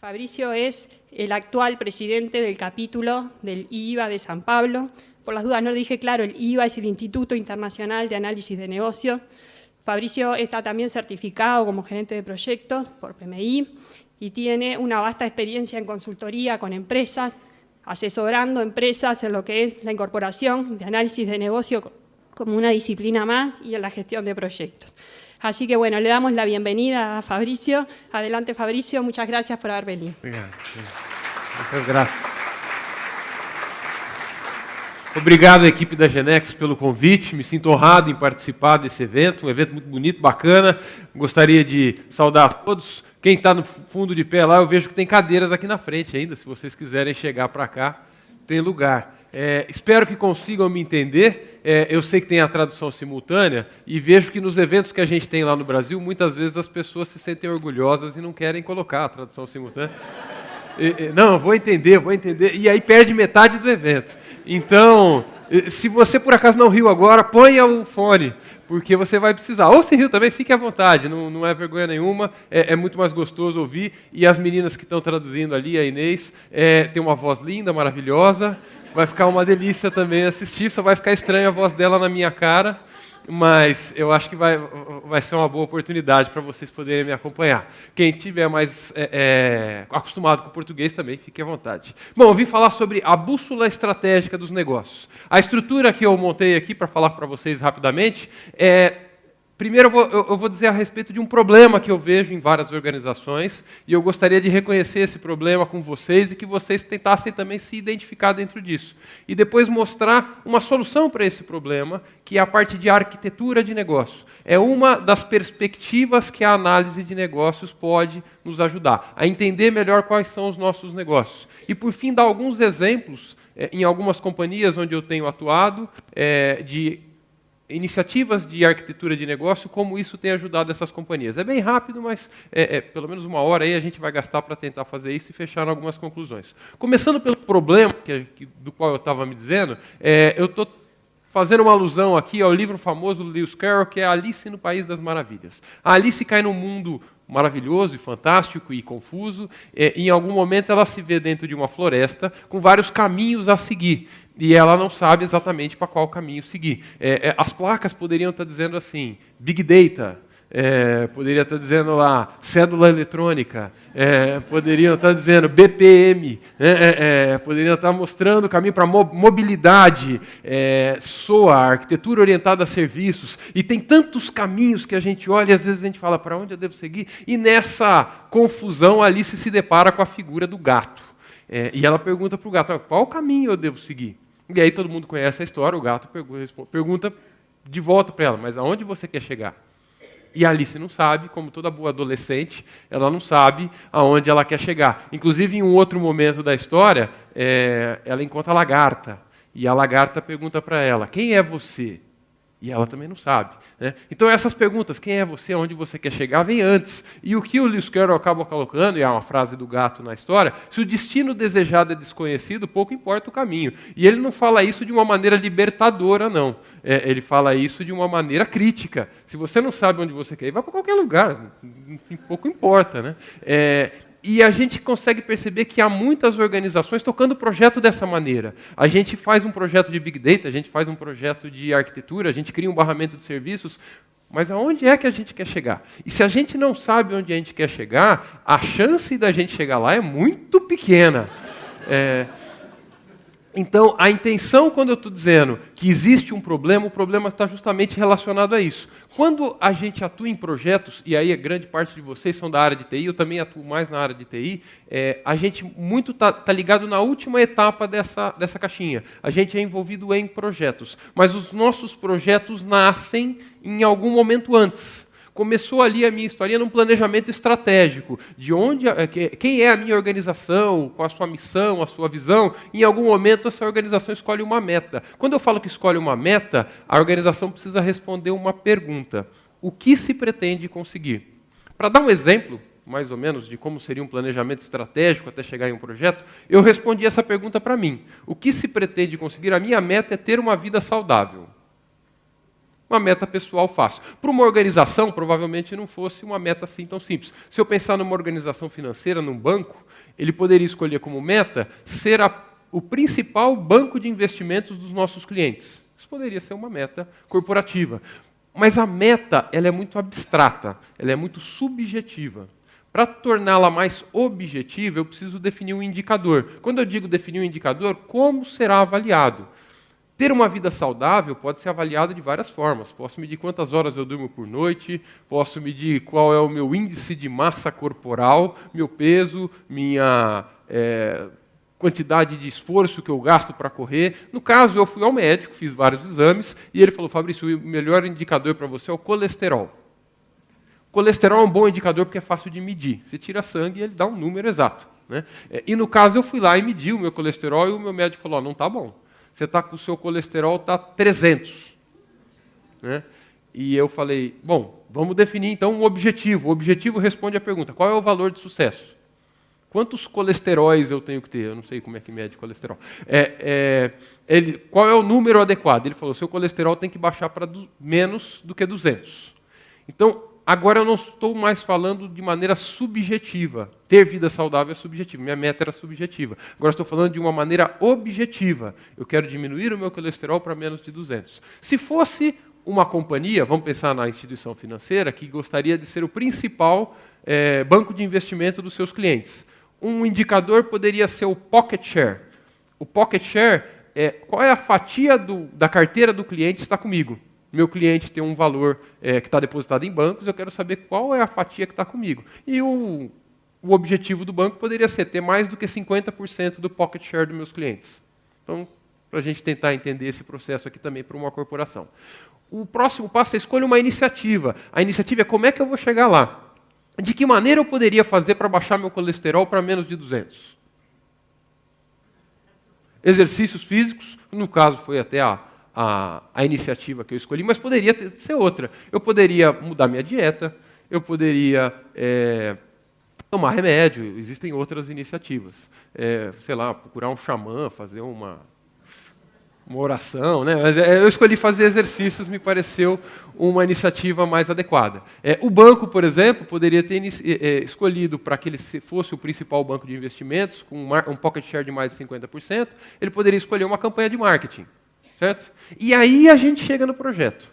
Fabricio es el actual presidente del capítulo del IVA de San Pablo. Por las dudas no lo dije claro, el IVA es el Instituto Internacional de Análisis de Negocios. Fabricio está también certificado como gerente de proyectos por PMI y tiene una vasta experiencia en consultoría con empresas, asesorando empresas en lo que es la incorporación de análisis de negocio como una disciplina más y en la gestión de proyectos. Así que, bueno, le damos la bienvenida a Fabricio. Adelante, Fabricio. Muchas gracias por haber venido. Muchas gracias. Obrigado, equipe da Genex, pelo convite. Me sinto honrado em participar desse evento, um evento muito bonito, bacana. Gostaria de saudar a todos. Quem está no fundo de pé lá, eu vejo que tem cadeiras aqui na frente ainda. Se vocês quiserem chegar para cá, tem lugar. Espero que consigam me entender. Eu sei que tem a tradução simultânea e vejo que nos eventos que a gente tem lá no Brasil, muitas vezes as pessoas se sentem orgulhosas e não querem colocar a tradução simultânea. Não, vou entender, e aí perde metade do evento. Então, se você por acaso não riu agora, ponha o fone, porque você vai precisar. Ou se riu também, fique à vontade, não é vergonha nenhuma, é muito mais gostoso ouvir. E as meninas que estão traduzindo ali, a Inês, tem uma voz linda, maravilhosa, vai ficar uma delícia também assistir, só vai ficar estranha a voz dela na minha cara, mas eu acho que vai ser uma boa oportunidade para vocês poderem me acompanhar. Quem tiver mais acostumado com o português também, fique à vontade. Bom, eu vim falar sobre a bússola estratégica dos negócios. A estrutura que eu montei aqui para falar para vocês rapidamente primeiro, eu vou dizer a respeito de um problema que eu vejo em várias organizações e eu gostaria de reconhecer esse problema com vocês e que vocês tentassem também se identificar dentro disso. E depois mostrar uma solução para esse problema, que é a parte de arquitetura de negócio. É uma das perspectivas que a análise de negócios pode nos ajudar a entender melhor quais são os nossos negócios. E, por fim, dar alguns exemplos em algumas companhias onde eu tenho atuado de iniciativas de arquitetura de negócio, como isso tem ajudado essas companhias. É bem rápido, mas pelo menos uma hora aí a gente vai gastar para tentar fazer isso e fechar algumas conclusões. Começando pelo problema do qual eu estava me dizendo, eu estou fazendo uma alusão aqui ao livro famoso do Lewis Carroll, que é Alice no País das Maravilhas. A Alice cai num mundo maravilhoso e fantástico e confuso, e em algum momento ela se vê dentro de uma floresta com vários caminhos a seguir, e ela não sabe exatamente para qual caminho seguir. As placas poderiam estar dizendo assim, Big Data, poderia estar dizendo lá, cédula eletrônica, poderiam estar dizendo BPM, poderiam estar mostrando o caminho para mobilidade, SOA, arquitetura orientada a serviços, e tem tantos caminhos que a gente olha e às vezes a gente fala, para onde eu devo seguir? E nessa confusão, Alice se depara com a figura do gato. E ela pergunta para o gato, qual caminho eu devo seguir? E aí todo mundo conhece a história, o gato pergunta de volta para ela, mas aonde você quer chegar? E a Alice não sabe, como toda boa adolescente, ela não sabe aonde ela quer chegar. Inclusive, em um outro momento da história, ela encontra a lagarta. E a lagarta pergunta para ela, quem é você? E ela também não sabe. Né? Então, essas perguntas, quem é você, aonde você quer chegar, vem antes. E o que o Lewis Carroll acaba colocando, e é uma frase do gato na história, se o destino desejado é desconhecido, pouco importa o caminho. E ele não fala isso de uma maneira libertadora, não. Ele fala isso de uma maneira crítica. Se você não sabe onde você quer ir, vai para qualquer lugar. Pouco importa. Né? E a gente consegue perceber que há muitas organizações tocando o projeto dessa maneira. A gente faz um projeto de Big Data, a gente faz um projeto de arquitetura, a gente cria um barramento de serviços, mas aonde é que a gente quer chegar? E se a gente não sabe onde a gente quer chegar, a chance da gente chegar lá é muito pequena. Então, a intenção, quando eu estou dizendo que existe um problema, o problema está justamente relacionado a isso. Quando a gente atua em projetos, e aí a grande parte de vocês são da área de TI, eu também atuo mais na área de TI, a gente muito está ligado na última etapa dessa caixinha. A gente é envolvido em projetos, mas os nossos projetos nascem em algum momento antes. Começou ali a minha história num planejamento estratégico, de quem é a minha organização, qual a sua missão, a sua visão. Em algum momento, essa organização escolhe uma meta. Quando eu falo que escolhe uma meta, a organização precisa responder uma pergunta. O que se pretende conseguir? Para dar um exemplo, mais ou menos, de como seria um planejamento estratégico até chegar em um projeto, eu respondi essa pergunta para mim. O que se pretende conseguir? A minha meta é ter uma vida saudável. Uma meta pessoal fácil. Para uma organização, provavelmente não fosse uma meta assim tão simples. Se eu pensar numa organização financeira, num banco, ele poderia escolher como meta ser o principal banco de investimentos dos nossos clientes. Isso poderia ser uma meta corporativa. Mas a meta, ela é muito abstrata, ela é muito subjetiva. Para torná-la mais objetiva, eu preciso definir um indicador. Quando eu digo definir um indicador, como será avaliado? Ter uma vida saudável pode ser avaliado de várias formas. Posso medir quantas horas eu durmo por noite, posso medir qual é o meu índice de massa corporal, meu peso, minha quantidade de esforço que eu gasto para correr. No caso, eu fui ao médico, fiz vários exames, e ele falou, Fabrício, o melhor indicador para você é o colesterol. Colesterol é um bom indicador porque é fácil de medir. Você tira sangue e ele dá um número exato. Né? E no caso, eu fui lá e medi o meu colesterol, e o meu médico falou, não está bom. Você está com o seu colesterol, está 300. Né? E eu falei, bom, vamos definir então um objetivo. O objetivo responde à pergunta, qual é o valor de sucesso? Quantos colesteróis eu tenho que ter? Eu não sei como é que mede colesterol. Qual é o número adequado? Ele falou, seu colesterol tem que baixar para menos do que 200. Então, agora eu não estou mais falando de maneira subjetiva. Ter vida saudável é subjetivo. Minha meta era subjetiva. Agora estou falando de uma maneira objetiva. Eu quero diminuir o meu colesterol para menos de 200. Se fosse uma companhia, vamos pensar na instituição financeira, que gostaria de ser o principal banco de investimento dos seus clientes. Um indicador poderia ser o pocket share. O pocket share é qual é a fatia da carteira do cliente que está comigo. Meu cliente tem um valor que está depositado em bancos, eu quero saber qual é a fatia que está comigo. E o objetivo do banco poderia ser ter mais do que 50% do pocket share dos meus clientes. Então, para a gente tentar entender esse processo aqui também para uma corporação. O próximo passo é escolha uma iniciativa. A iniciativa é como é que eu vou chegar lá. De que maneira eu poderia fazer para baixar meu colesterol para menos de 200? Exercícios físicos, no caso foi até a iniciativa que eu escolhi, mas poderia ser outra. Eu poderia mudar minha dieta, eu poderia tomar remédio, existem outras iniciativas. Sei lá, procurar um xamã, fazer uma oração, né? Mas eu escolhi fazer exercícios, me pareceu uma iniciativa mais adequada. O banco, por exemplo, poderia ter escolhido para que ele fosse o principal banco de investimentos, com um pocket share de mais de 50%, ele poderia escolher uma campanha de marketing. Certo? E aí a gente chega no projeto.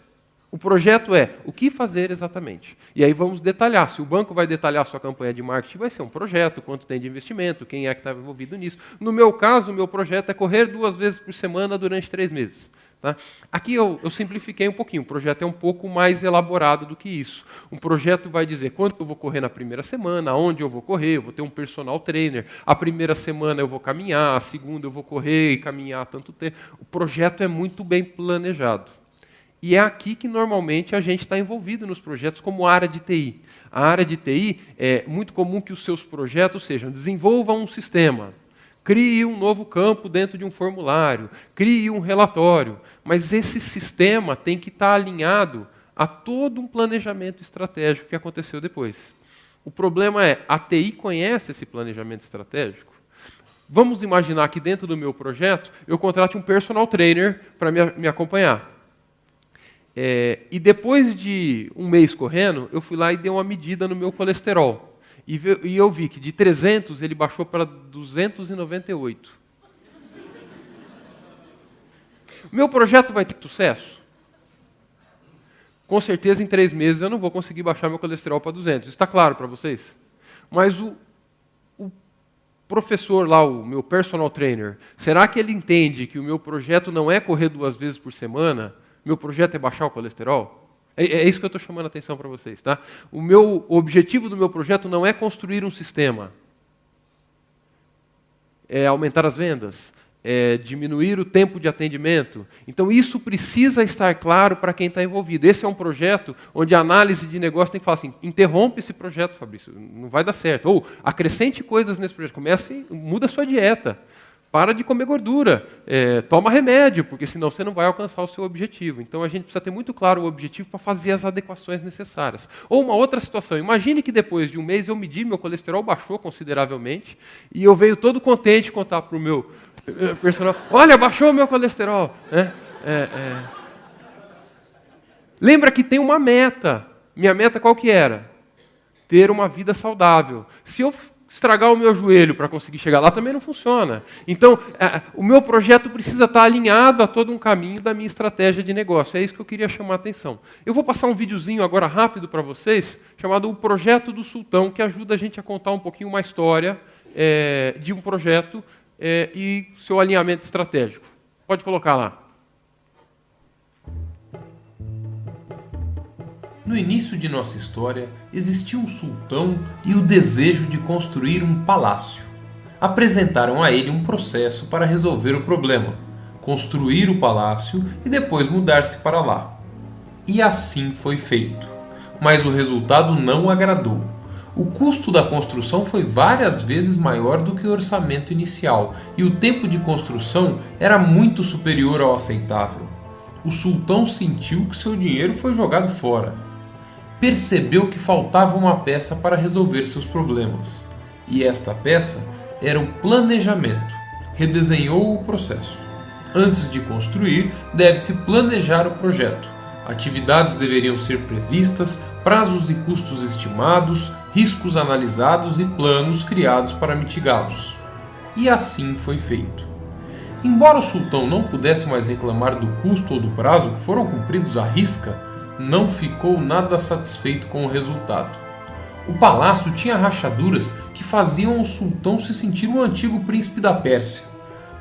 O projeto é o que fazer exatamente. E aí vamos detalhar. Se o banco vai detalhar a sua campanha de marketing, vai ser um projeto, quanto tem de investimento, quem é que está envolvido nisso. No meu caso, o meu projeto é correr 2 vezes por semana durante 3 meses. Tá? Aqui eu simplifiquei um pouquinho. O projeto é um pouco mais elaborado do que isso. Um projeto vai dizer quanto eu vou correr na primeira semana, aonde eu vou correr, eu vou ter um personal trainer. A primeira semana eu vou caminhar, a segunda eu vou correr e caminhar tanto tempo. O projeto é muito bem planejado. E é aqui que normalmente a gente está envolvido nos projetos como área de TI. A área de TI é muito comum que os seus projetos sejam desenvolva um sistema, crie um novo campo dentro de um formulário, crie um relatório. Mas esse sistema tem que estar alinhado a todo um planejamento estratégico que aconteceu depois. O problema é, a TI conhece esse planejamento estratégico? Vamos imaginar que dentro do meu projeto eu contrate um personal trainer para me acompanhar. E depois de 1 mês correndo, eu fui lá e dei uma medida no meu colesterol. E eu vi que de 300 ele baixou para 298. O meu projeto vai ter sucesso? Com certeza, em 3 meses eu não vou conseguir baixar meu colesterol para 200. Está claro para vocês? Mas o professor lá, o meu personal trainer, será que ele entende que o meu projeto não é correr 2 vezes por semana? Meu projeto é baixar o colesterol? É isso que eu estou chamando a atenção para vocês. Tá? O objetivo do meu projeto não é construir um sistema. É aumentar as vendas. É diminuir o tempo de atendimento. Então, isso precisa estar claro para quem está envolvido. Esse é um projeto onde a análise de negócio tem que falar assim, interrompe esse projeto, Fabrício, não vai dar certo. Ou acrescente coisas nesse projeto. Muda a sua dieta. Para de comer gordura, toma remédio, porque senão você não vai alcançar o seu objetivo. Então a gente precisa ter muito claro o objetivo para fazer as adequações necessárias. Ou uma outra situação, imagine que depois de 1 mês eu medi, meu colesterol baixou consideravelmente, e eu veio todo contente contar para o meu personal, olha, baixou o meu colesterol. Lembra que tem uma meta. Minha meta qual que era? Ter uma vida saudável. Se eu estragar o meu joelho para conseguir chegar lá, também não funciona. Então, o meu projeto precisa estar alinhado a todo um caminho da minha estratégia de negócio. É isso que eu queria chamar a atenção. Eu vou passar um videozinho agora rápido para vocês, chamado O Projeto do Sultão, que ajuda a gente a contar um pouquinho uma história de um projeto e seu alinhamento estratégico. Pode colocar lá. No início de nossa história, existia um sultão e o desejo de construir um palácio. Apresentaram a ele um processo para resolver o problema, construir o palácio e depois mudar-se para lá. E assim foi feito. Mas o resultado não agradou. O custo da construção foi várias vezes maior do que o orçamento inicial e o tempo de construção era muito superior ao aceitável. O sultão sentiu que seu dinheiro foi jogado fora. Percebeu que faltava uma peça para resolver seus problemas. E esta peça era o planejamento. Redesenhou o processo. Antes de construir, deve-se planejar o projeto. Atividades deveriam ser previstas, prazos e custos estimados, riscos analisados e planos criados para mitigá-los. E assim foi feito. Embora o sultão não pudesse mais reclamar do custo ou do prazo que foram cumpridos à risca, não ficou nada satisfeito com o resultado. O palácio tinha rachaduras que faziam o sultão se sentir um antigo príncipe da Pérsia.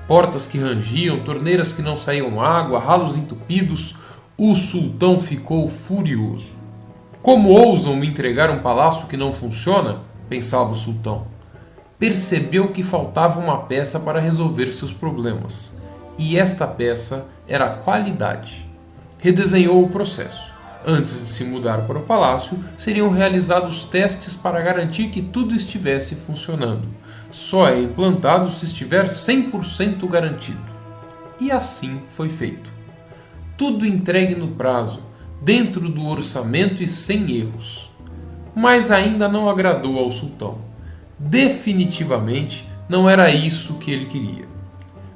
Portas que rangiam, torneiras que não saíam água, ralos entupidos. O sultão ficou furioso. Como ousam me entregar um palácio que não funciona? Pensava o sultão. Percebeu que faltava uma peça para resolver seus problemas. E esta peça era a qualidade. Redesenhou o processo. Antes de se mudar para o palácio, seriam realizados testes para garantir que tudo estivesse funcionando. Só é implantado se estiver 100% garantido. E assim foi feito. Tudo entregue no prazo, dentro do orçamento e sem erros. Mas ainda não agradou ao sultão. Definitivamente não era isso que ele queria.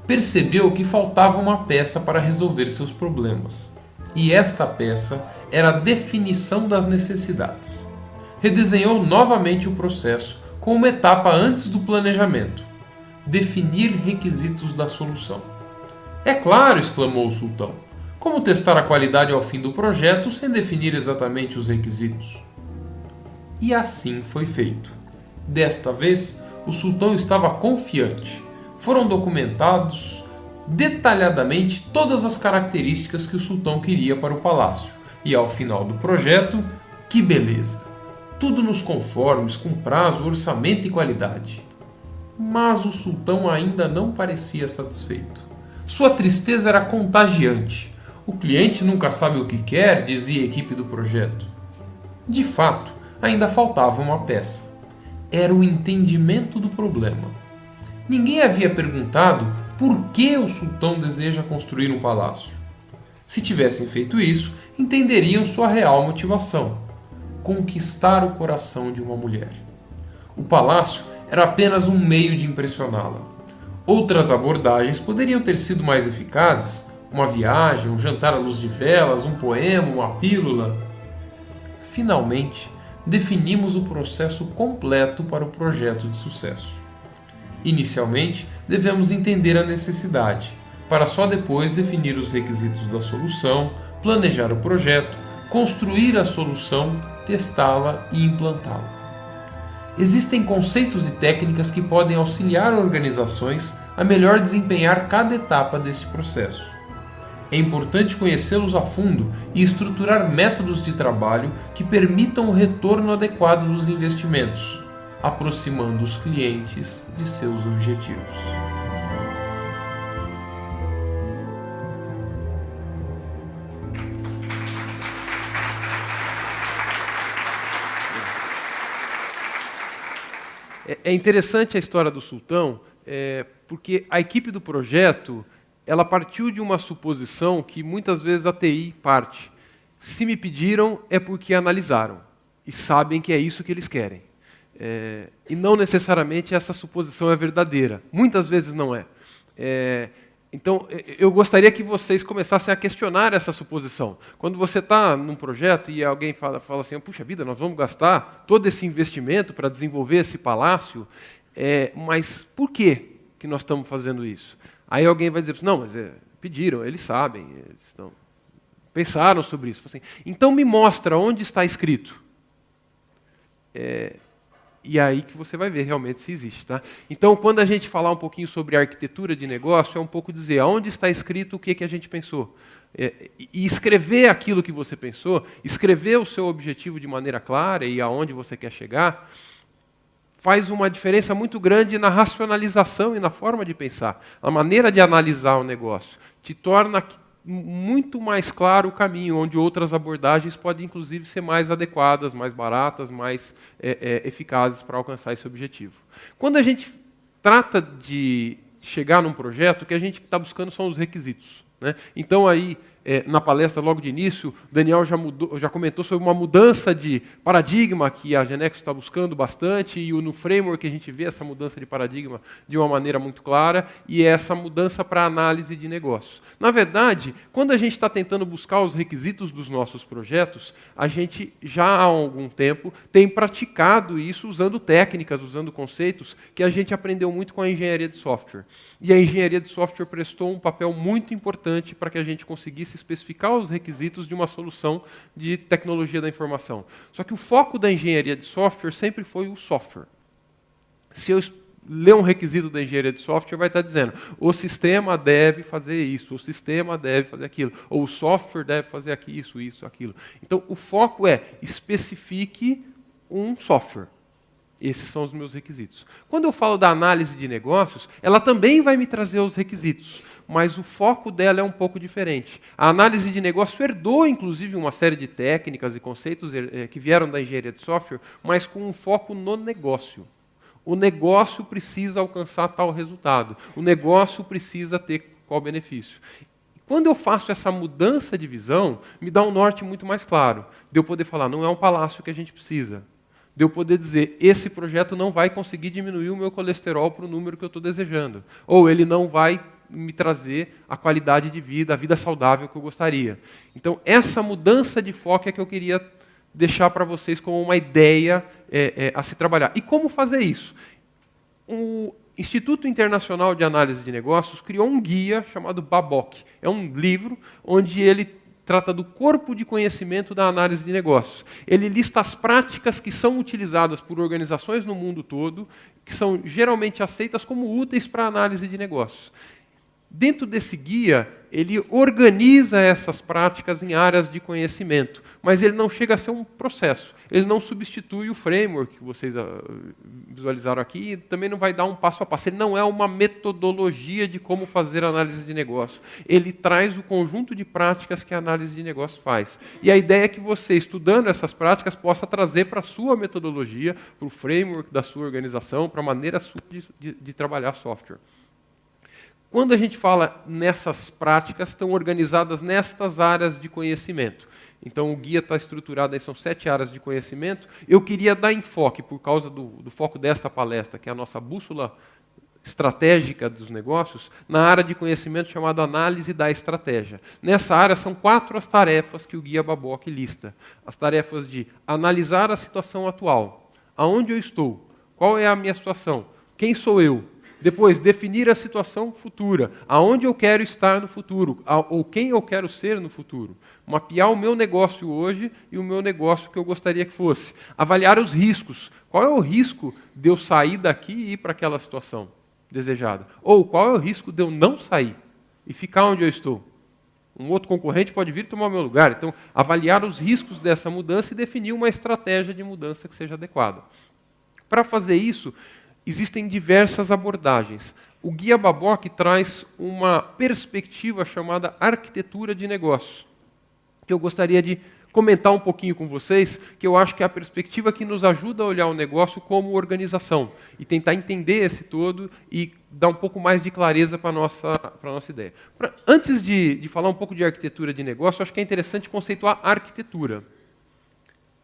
Percebeu que faltava uma peça para resolver seus problemas. E esta peça era a definição das necessidades. Redesenhou novamente o processo com uma etapa antes do planejamento: definir requisitos da solução. É claro, exclamou o sultão. Como testar a qualidade ao fim do projeto sem definir exatamente os requisitos? E assim foi feito. Desta vez, o sultão estava confiante. Foram documentados detalhadamente todas as características que o sultão queria para o palácio. E ao final do projeto, que beleza! Tudo nos conformes, com prazo, orçamento e qualidade. Mas o sultão ainda não parecia satisfeito. Sua tristeza era contagiante. O cliente nunca sabe o que quer, dizia a equipe do projeto. De fato, ainda faltava uma peça. Era o entendimento do problema. Ninguém havia perguntado por que o sultão deseja construir um palácio. Se tivessem feito isso, entenderiam sua real motivação: conquistar o coração de uma mulher. O palácio era apenas um meio de impressioná-la. Outras abordagens poderiam ter sido mais eficazes: uma viagem, um jantar à luz de velas, um poema, uma pílula. Finalmente, definimos o processo completo para o projeto de sucesso. Inicialmente, devemos entender a necessidade, para só depois definir os requisitos da solução, planejar o projeto, construir a solução, testá-la e implantá-la. Existem conceitos e técnicas que podem auxiliar organizações a melhor desempenhar cada etapa deste processo. É importante conhecê-los a fundo e estruturar métodos de trabalho que permitam o retorno adequado dos investimentos, aproximando os clientes de seus objetivos. É interessante a história do sultão, porque a equipe do projeto ela partiu de uma suposição que muitas vezes a TI parte. Se me pediram, é porque analisaram e sabem que é isso que eles querem. E não necessariamente essa suposição é verdadeira. Muitas vezes não é. Então, eu gostaria que vocês começassem a questionar essa suposição. Quando você está num projeto e alguém fala assim, puxa vida, nós vamos gastar todo esse investimento para desenvolver esse palácio, mas por que nós estamos fazendo isso? Aí alguém vai dizer, não, mas pediram, eles sabem, eles pensaram sobre isso. Assim, então me mostra onde está escrito. E aí que você vai ver realmente se existe. Tá? Então, quando a gente falar um pouquinho sobre arquitetura de negócio, é um pouco dizer aonde está escrito o que a gente pensou. E escrever aquilo que você pensou, escrever o seu objetivo de maneira clara e aonde você quer chegar, faz uma diferença muito grande na racionalização e na forma de pensar. A maneira de analisar o negócio te torna muito mais claro o caminho, onde outras abordagens podem, inclusive, ser mais adequadas, mais baratas, mais eficazes para alcançar esse objetivo. Quando a gente trata de chegar num projeto, o que a gente está buscando são os requisitos. Né? Então, aí, na palestra, logo de início, Daniel já comentou sobre uma mudança de paradigma que a Genex está buscando bastante, e no framework a gente vê essa mudança de paradigma de uma maneira muito clara, e essa mudança para análise de negócios. Na verdade, quando a gente está tentando buscar os requisitos dos nossos projetos, a gente já há algum tempo tem praticado isso usando técnicas, usando conceitos que a gente aprendeu muito com a engenharia de software. E a engenharia de software prestou um papel muito importante para que a gente conseguisse especificar os requisitos de uma solução de tecnologia da informação. Só que o foco da engenharia de software sempre foi o software. Se eu ler um requisito da engenharia de software, vai estar dizendo o sistema deve fazer isso, o sistema deve fazer aquilo, ou o software deve fazer isso, aquilo. Então, o foco é especifique um software. Esses são os meus requisitos. Quando eu falo da análise de negócios, ela também vai me trazer os requisitos, mas o foco dela é um pouco diferente. A análise de negócio herdou, inclusive, uma série de técnicas e conceitos que vieram da engenharia de software, mas com um foco no negócio. O negócio precisa alcançar tal resultado. O negócio precisa ter qual benefício. Quando eu faço essa mudança de visão, me dá um norte muito mais claro. De eu poder falar, não é um palácio que a gente precisa. De eu poder dizer, esse projeto não vai conseguir diminuir o meu colesterol para o número que eu estou desejando. Ou ele não vai me trazer a qualidade de vida, a vida saudável que eu gostaria. Então, essa mudança de foco é que eu queria deixar para vocês como uma ideia a se trabalhar. E como fazer isso? O Instituto Internacional de Análise de Negócios criou um guia chamado BABOK. É um livro onde ele trata do corpo de conhecimento da análise de negócios. Ele lista as práticas que são utilizadas por organizações no mundo todo, que são geralmente aceitas como úteis para a análise de negócios. Dentro desse guia, ele organiza essas práticas em áreas de conhecimento, mas ele não chega a ser um processo. Ele não substitui o framework que vocês visualizaram aqui, e também não vai dar um passo a passo. Ele não é uma metodologia de como fazer análise de negócio. Ele traz o conjunto de práticas que a análise de negócio faz. E a ideia é que você, estudando essas práticas, possa trazer para a sua metodologia, para o framework da sua organização, para a maneira sua de trabalhar software. Quando a gente fala nessas práticas, estão organizadas nestas áreas de conhecimento. Então, o guia está estruturado, aí são 7 áreas de conhecimento. Eu queria dar enfoque, por causa do foco desta palestra, que é a nossa bússola estratégica dos negócios, na área de conhecimento chamada análise da estratégia. Nessa área, são 4 as tarefas que o guia BABOK lista. As tarefas de analisar a situação atual. Aonde eu estou? Qual é a minha situação? Quem sou eu? Depois, definir a situação futura, aonde eu quero estar no futuro, ou quem eu quero ser no futuro. Mapear o meu negócio hoje e o meu negócio que eu gostaria que fosse. Avaliar os riscos. Qual é o risco de eu sair daqui e ir para aquela situação desejada? Ou qual é o risco de eu não sair e ficar onde eu estou? Um outro concorrente pode vir tomar o meu lugar. Então, avaliar os riscos dessa mudança e definir uma estratégia de mudança que seja adequada. Para fazer isso, existem diversas abordagens. O Guia BABOK traz uma perspectiva chamada arquitetura de negócio, que eu gostaria de comentar um pouquinho com vocês, que eu acho que é a perspectiva que nos ajuda a olhar o negócio como organização e tentar entender esse todo e dar um pouco mais de clareza para a nossa ideia. Antes de falar um pouco de arquitetura de negócio, acho que é interessante conceituar a arquitetura.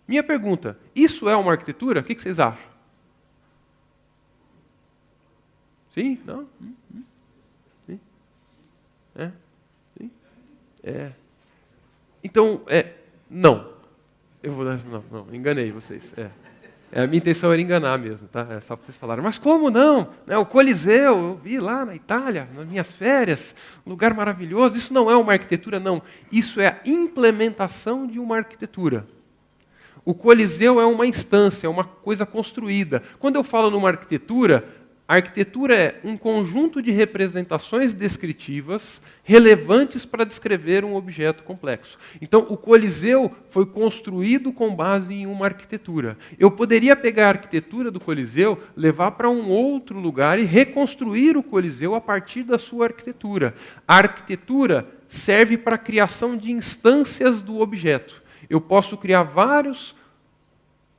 Minha pergunta, isso é uma arquitetura? O que vocês acham? Sim? Não? Sim? É? Sim? É. Então, não. Eu vou dar. Não, enganei vocês. A minha intenção era enganar mesmo, tá? É só para vocês falarem. Mas como não? O Coliseu, eu vi lá na Itália, nas minhas férias, um lugar maravilhoso. Isso não é uma arquitetura, não. Isso é a implementação de uma arquitetura. O Coliseu é uma instância, é uma coisa construída. Quando eu falo numa arquitetura, a arquitetura é um conjunto de representações descritivas relevantes para descrever um objeto complexo. Então, o Coliseu foi construído com base em uma arquitetura. Eu poderia pegar a arquitetura do Coliseu, levar para um outro lugar e reconstruir o Coliseu a partir da sua arquitetura. A arquitetura serve para a criação de instâncias do objeto. Eu posso criar vários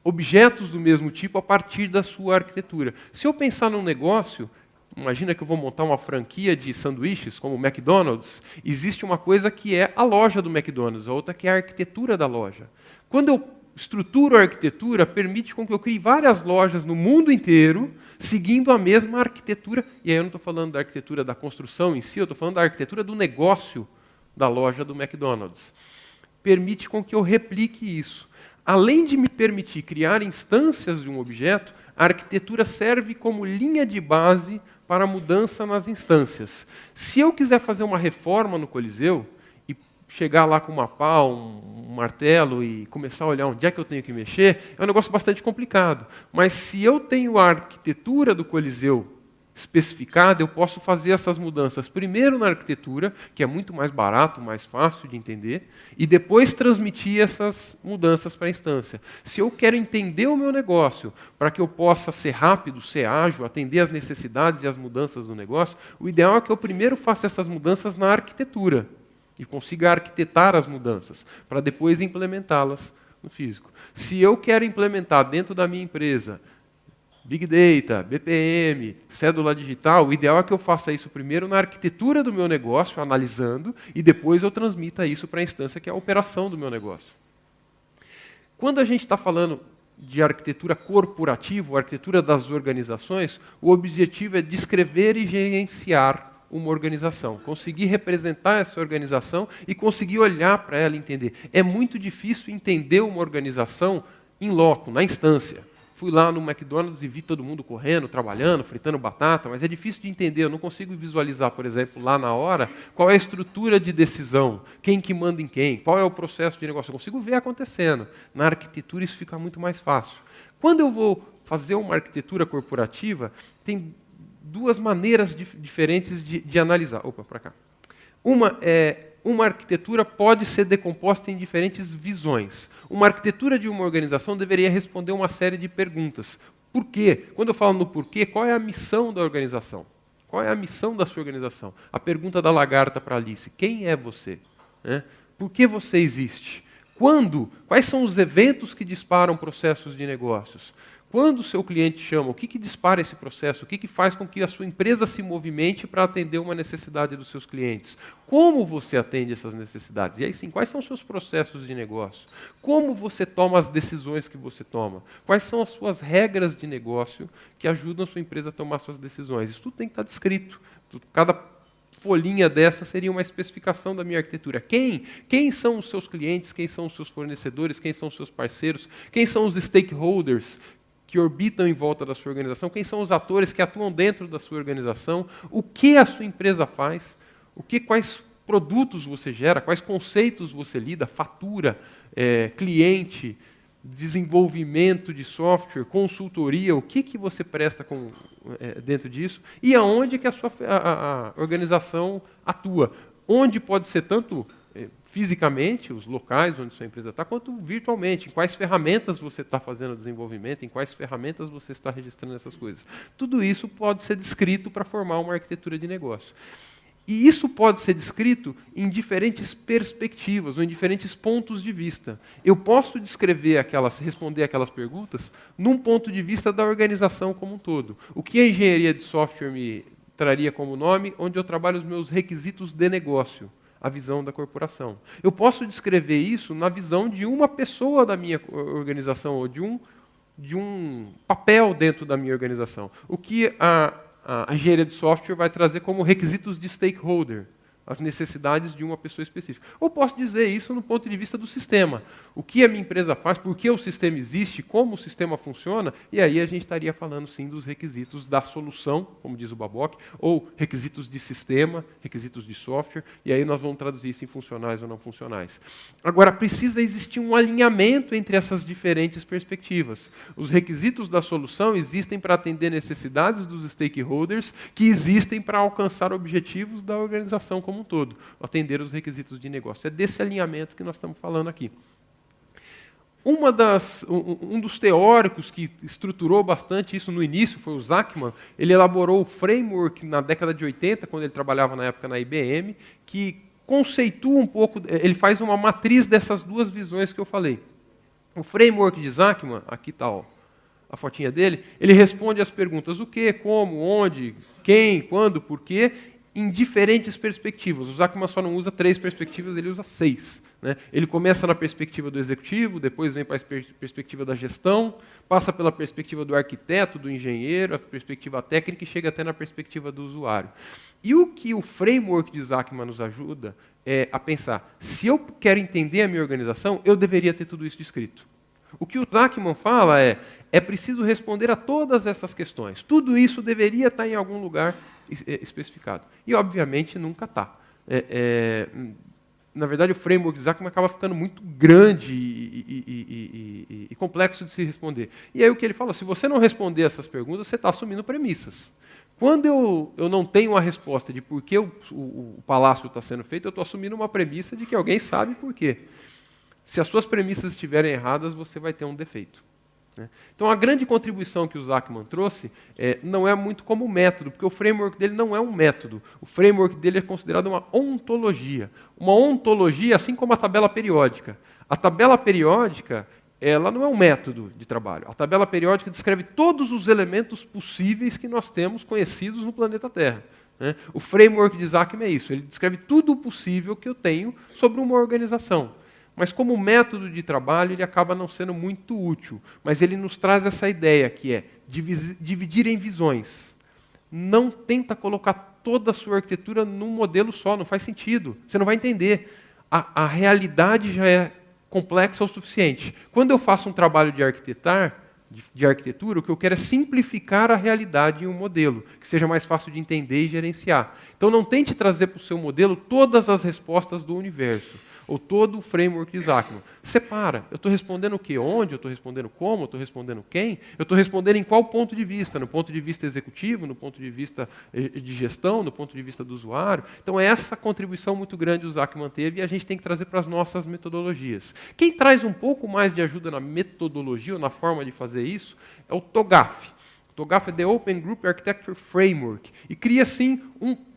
objetos do mesmo tipo a partir da sua arquitetura. Se eu pensar num negócio, imagina que eu vou montar uma franquia de sanduíches, como o McDonald's, existe uma coisa que é a loja do McDonald's, a outra que é a arquitetura da loja. Quando eu estruturo a arquitetura, permite com que eu crie várias lojas no mundo inteiro, seguindo a mesma arquitetura, e aí eu não estou falando da arquitetura da construção em si, eu estou falando da arquitetura do negócio da loja do McDonald's. Permite com que eu replique isso. Além de me permitir criar instâncias de um objeto, a arquitetura serve como linha de base para a mudança nas instâncias. Se eu quiser fazer uma reforma no Coliseu e chegar lá com uma pá, um martelo e começar a olhar onde é que eu tenho que mexer, é um negócio bastante complicado. Mas se eu tenho a arquitetura do Coliseu especificada, eu posso fazer essas mudanças primeiro na arquitetura, que é muito mais barato, mais fácil de entender, e depois transmitir essas mudanças para a instância. Se eu quero entender o meu negócio, para que eu possa ser rápido, ser ágil, atender às necessidades e às mudanças do negócio, o ideal é que eu primeiro faça essas mudanças na arquitetura e consiga arquitetar as mudanças, para depois implementá-las no físico. Se eu quero implementar dentro da minha empresa Big Data, BPM, cédula digital, o ideal é que eu faça isso primeiro na arquitetura do meu negócio, analisando, e depois eu transmita isso para a instância que é a operação do meu negócio. Quando a gente está falando de arquitetura corporativa, arquitetura das organizações, o objetivo é descrever e gerenciar uma organização, conseguir representar essa organização e conseguir olhar para ela e entender. É muito difícil entender uma organização in loco, na instância. Fui lá no McDonald's e vi todo mundo correndo, trabalhando, fritando batata, mas é difícil de entender. Eu não consigo visualizar, por exemplo, lá na hora, qual é a estrutura de decisão, quem que manda em quem, qual é o processo de negócio. Eu consigo ver acontecendo. Na arquitetura isso fica muito mais fácil. Quando eu vou fazer uma arquitetura corporativa, tem duas maneiras diferentes de analisar. Opa, para cá. Uma arquitetura pode ser decomposta em diferentes visões. Uma arquitetura de uma organização deveria responder uma série de perguntas. Por quê? Quando eu falo no porquê, qual é a missão da organização? Qual é a missão da sua organização? A pergunta da lagarta para Alice: quem é você? Por que você existe? Quando? Quais são os eventos que disparam processos de negócios? Quando o seu cliente chama, o que dispara esse processo? O que faz com que a sua empresa se movimente para atender uma necessidade dos seus clientes? Como você atende essas necessidades? E aí sim, quais são os seus processos de negócio? Como você toma as decisões que você toma? Quais são as suas regras de negócio que ajudam a sua empresa a tomar suas decisões? Isso tudo tem que estar descrito. Cada folhinha dessa seria uma especificação da minha arquitetura. Quem são os seus clientes? Quem são os seus fornecedores? Quem são os seus parceiros? Quem são os stakeholders que orbitam em volta da sua organização? Quem são os atores que atuam dentro da sua organização? O que a sua empresa faz? Quais produtos você gera? Quais conceitos você lida? Fatura, cliente, desenvolvimento de software, consultoria, o que você presta dentro disso? E aonde que a organização atua? Onde pode ser tanto fisicamente, os locais onde sua empresa está, quanto virtualmente, em quais ferramentas você está fazendo o desenvolvimento, em quais ferramentas você está registrando essas coisas. Tudo isso pode ser descrito para formar uma arquitetura de negócio. E isso pode ser descrito em diferentes perspectivas, ou em diferentes pontos de vista. Eu posso responder aquelas perguntas num ponto de vista da organização como um todo. O que a engenharia de software me traria como nome, onde eu trabalho os meus requisitos de negócio, a visão da corporação. Eu posso descrever isso na visão de uma pessoa da minha organização, ou de um papel dentro da minha organização. O que a engenharia de software vai trazer como requisitos de stakeholder, as necessidades de uma pessoa específica. Ou posso dizer isso no ponto de vista do sistema. O que a minha empresa faz, por que o sistema existe, como o sistema funciona, e aí a gente estaria falando, sim, dos requisitos da solução, como diz o Babok, ou requisitos de sistema, requisitos de software, e aí nós vamos traduzir isso em funcionais ou não funcionais. Agora, precisa existir um alinhamento entre essas diferentes perspectivas. Os requisitos da solução existem para atender necessidades dos stakeholders, que existem para alcançar objetivos da organização como um todo, atender os requisitos de negócio. É desse alinhamento que nós estamos falando aqui. Um dos teóricos que estruturou bastante isso no início foi o Zachman. Ele elaborou o framework na década de 80, quando ele trabalhava na época na IBM, que conceitua um pouco, ele faz uma matriz dessas duas visões que eu falei. O framework de Zachman, aqui está a fotinha dele, ele responde às perguntas o que, como, onde, quem, quando, por quê, em diferentes perspectivas. O Zachman só não usa 3 perspectivas, ele usa 6. Né? Ele começa na perspectiva do executivo, depois vem para a perspectiva da gestão, passa pela perspectiva do arquiteto, do engenheiro, a perspectiva técnica e chega até na perspectiva do usuário. E o que o framework de Zachman nos ajuda é a pensar, se eu quero entender a minha organização, eu deveria ter tudo isso descrito. O que o Zachman fala é preciso responder a todas essas questões. Tudo isso deveria estar em algum lugar especificado. E, obviamente, nunca está. Na verdade, o framework de Zachman acaba ficando muito grande e complexo de se responder. E aí o que ele fala, se você não responder essas perguntas, você está assumindo premissas. Quando eu não tenho a resposta de por que o palácio está sendo feito, eu estou assumindo uma premissa de que alguém sabe por quê. Se as suas premissas estiverem erradas, você vai ter um defeito. Então, a grande contribuição que o Zachman trouxe não é muito como método, porque o framework dele não é um método. O framework dele é considerado uma ontologia. Uma ontologia, assim como a tabela periódica. A tabela periódica, ela não é um método de trabalho. A tabela periódica descreve todos os elementos possíveis que nós temos conhecidos no planeta Terra. O framework de Zachman é isso. Ele descreve tudo o possível que eu tenho sobre uma organização. Mas como método de trabalho, ele acaba não sendo muito útil. Mas ele nos traz essa ideia, que é dividir em visões. Não tenta colocar toda a sua arquitetura num modelo só, não faz sentido. Você não vai entender. A realidade já é complexa o suficiente. Quando eu faço um trabalho de arquitetura, o que eu quero é simplificar a realidade em um modelo, que seja mais fácil de entender e gerenciar. Então não tente trazer para o seu modelo todas as respostas do universo. Ou todo o framework de Zachman. Separa. Eu estou respondendo o quê? Onde? Eu estou respondendo como? Eu estou respondendo quem? Eu estou respondendo em qual ponto de vista? No ponto de vista executivo? No ponto de vista de gestão? No ponto de vista do usuário? Então, essa contribuição muito grande o Zachman teve e a gente tem que trazer para as nossas metodologias. Quem traz um pouco mais de ajuda na metodologia ou na forma de fazer isso é o TOGAF. O TOGAF é The Open Group Architecture Framework. E cria, sim,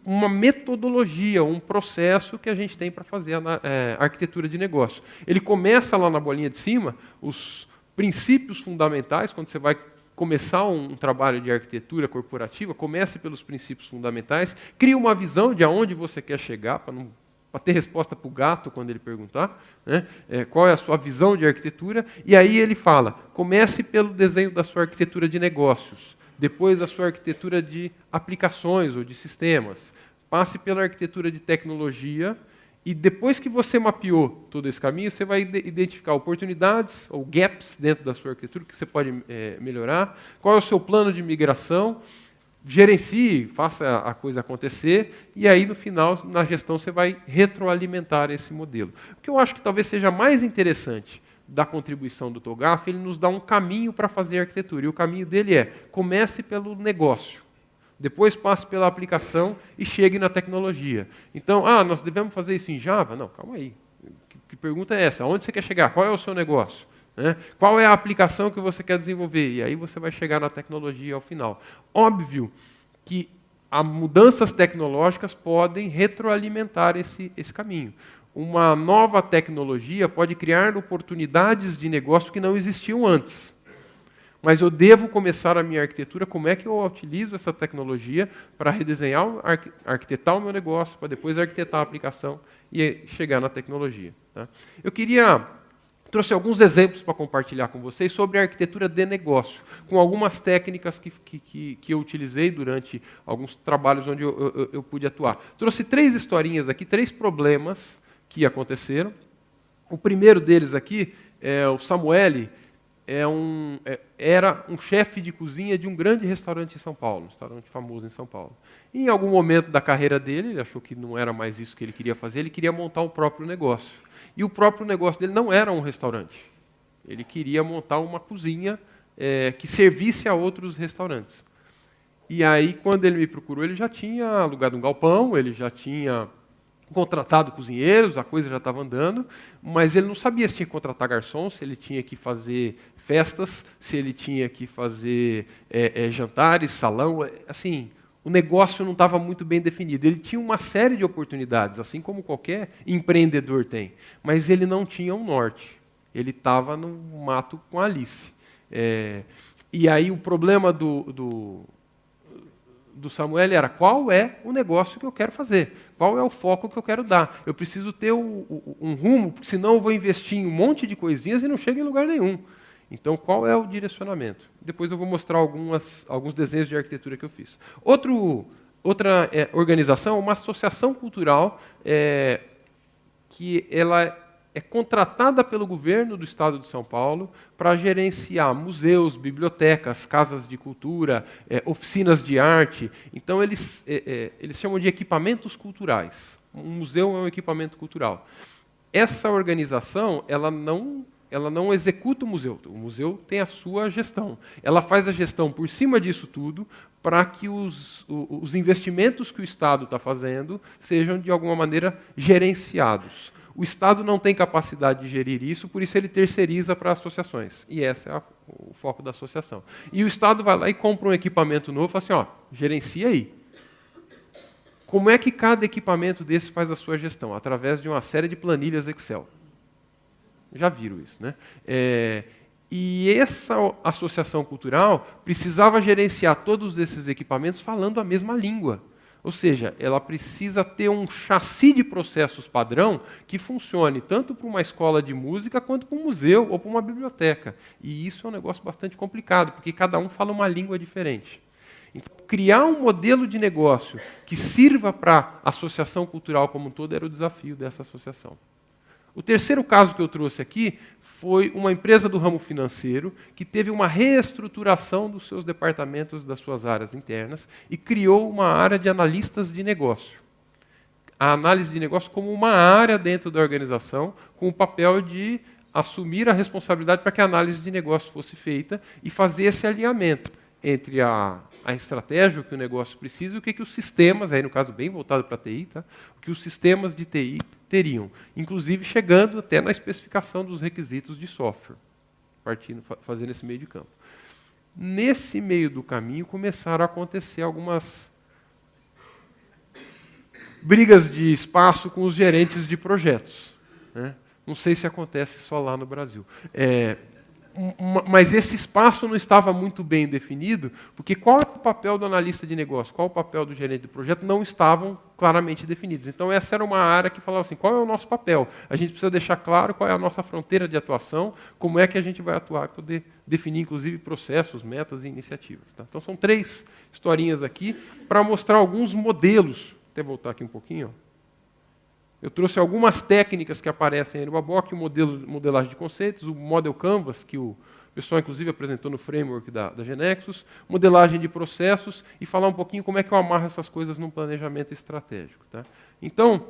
uma metodologia, um processo que a gente tem para fazer a arquitetura de negócio. Ele começa lá na bolinha de cima, os princípios fundamentais, quando você vai começar um trabalho de arquitetura corporativa, comece pelos princípios fundamentais, cria uma visão de aonde você quer chegar, para ter resposta para o gato quando ele perguntar, né? Qual é a sua visão de arquitetura, e aí ele fala, comece pelo desenho da sua arquitetura de negócios, depois a sua arquitetura de aplicações ou de sistemas, passe pela arquitetura de tecnologia, e depois que você mapeou todo esse caminho, você vai identificar oportunidades ou gaps dentro da sua arquitetura que você pode melhorar, qual é o seu plano de migração, gerencie, faça a coisa acontecer, e aí no final, na gestão, você vai retroalimentar esse modelo. O que eu acho que talvez seja mais interessante da contribuição do TOGAF, ele nos dá um caminho para fazer arquitetura. E o caminho dele é, comece pelo negócio, depois passe pela aplicação e chegue na tecnologia. Então, nós devemos fazer isso em Java? Não, calma aí. Que pergunta é essa? Aonde você quer chegar? Qual é o seu negócio? Qual é a aplicação que você quer desenvolver? E aí você vai chegar na tecnologia ao final. Óbvio que as mudanças tecnológicas podem retroalimentar esse caminho. Uma nova tecnologia pode criar oportunidades de negócio que não existiam antes. Mas eu devo começar a minha arquitetura, como é que eu utilizo essa tecnologia para redesenhar, arquitetar o meu negócio, para depois arquitetar a aplicação e chegar na tecnologia. Tá? Eu queria Trouxe alguns exemplos para compartilhar com vocês sobre a arquitetura de negócio, com algumas técnicas que eu utilizei durante alguns trabalhos onde eu pude atuar. Trouxe 3 historinhas aqui, 3 problemas que aconteceram. O primeiro deles aqui, o Samuel, era um chefe de cozinha de um grande restaurante em São Paulo, um restaurante famoso em São Paulo. E, em algum momento da carreira dele, ele achou que não era mais isso que ele queria fazer, ele queria montar um próprio negócio. E o próprio negócio dele não era um restaurante. Ele queria montar uma cozinha que servisse a outros restaurantes. E aí, quando ele me procurou, ele já tinha alugado um galpão, ele já tinha contratado cozinheiros, a coisa já estava andando, mas ele não sabia se tinha que contratar garçom, se ele tinha que fazer festas, se ele tinha que fazer jantares, salão, assim... O negócio não estava muito bem definido. Ele tinha uma série de oportunidades, assim como qualquer empreendedor tem, mas ele não tinha um norte. Ele estava no mato com a Alice. E aí o problema do Samuel era: qual é o negócio que eu quero fazer? Qual é o foco que eu quero dar? Eu preciso ter um rumo, porque senão eu vou investir em um monte de coisinhas e não chego em lugar nenhum. Então, qual é o direcionamento? Depois eu vou mostrar alguns desenhos de arquitetura que eu fiz. Outra organização, uma associação cultural que ela é contratada pelo governo do Estado de São Paulo para gerenciar museus, bibliotecas, casas de cultura, oficinas de arte. Então, eles chamam de equipamentos culturais. Um museu é um equipamento cultural. Essa organização, ela não executa o museu tem a sua gestão. Ela faz a gestão por cima disso tudo para que os investimentos que o Estado está fazendo sejam, de alguma maneira, gerenciados. O Estado não tem capacidade de gerir isso, por isso ele terceiriza para associações. E esse é o foco da associação. E o Estado vai lá e compra um equipamento novo e fala assim, gerencia aí. Como é que cada equipamento desse faz a sua gestão? Através de uma série de planilhas Excel. Já viram isso, né? E essa associação cultural precisava gerenciar todos esses equipamentos falando a mesma língua. Ou seja, ela precisa ter um chassi de processos padrão que funcione tanto para uma escola de música quanto para um museu ou para uma biblioteca. E isso é um negócio bastante complicado, porque cada um fala uma língua diferente. Então, criar um modelo de negócio que sirva para a associação cultural como um todo era o desafio dessa associação. O terceiro caso que eu trouxe aqui foi uma empresa do ramo financeiro que teve uma reestruturação dos seus departamentos, das suas áreas internas, e criou uma área de analistas de negócio. A análise de negócio como uma área dentro da organização, com o papel de assumir a responsabilidade para que a análise de negócio fosse feita e fazer esse alinhamento entre a estratégia, o que o negócio precisa, e o que os sistemas, aí no caso bem voltado para a TI, tá? O que os sistemas de TI teriam, inclusive chegando até na especificação dos requisitos de software, fazendo esse meio de campo. Nesse meio do caminho começaram a acontecer algumas brigas de espaço com os gerentes de projetos, né? Não sei se acontece só lá no Brasil. Mas esse espaço não estava muito bem definido, porque qual é o papel do analista de negócio, qual é o papel do gerente de projeto, não estavam claramente definidos. Então, essa era uma área que falava assim, qual é o nosso papel? A gente precisa deixar claro qual é a nossa fronteira de atuação, como é que a gente vai atuar e poder definir, inclusive, processos, metas e iniciativas. Tá? Então, são 3 historinhas aqui para mostrar alguns modelos. Vou até voltar aqui um pouquinho. Eu trouxe algumas técnicas que aparecem aí no Babok, o modelagem de conceitos, o Model Canvas, que o pessoal, inclusive, apresentou no framework da Genexus, modelagem de processos e falar um pouquinho como é que eu amarro essas coisas num planejamento estratégico. Tá? Então,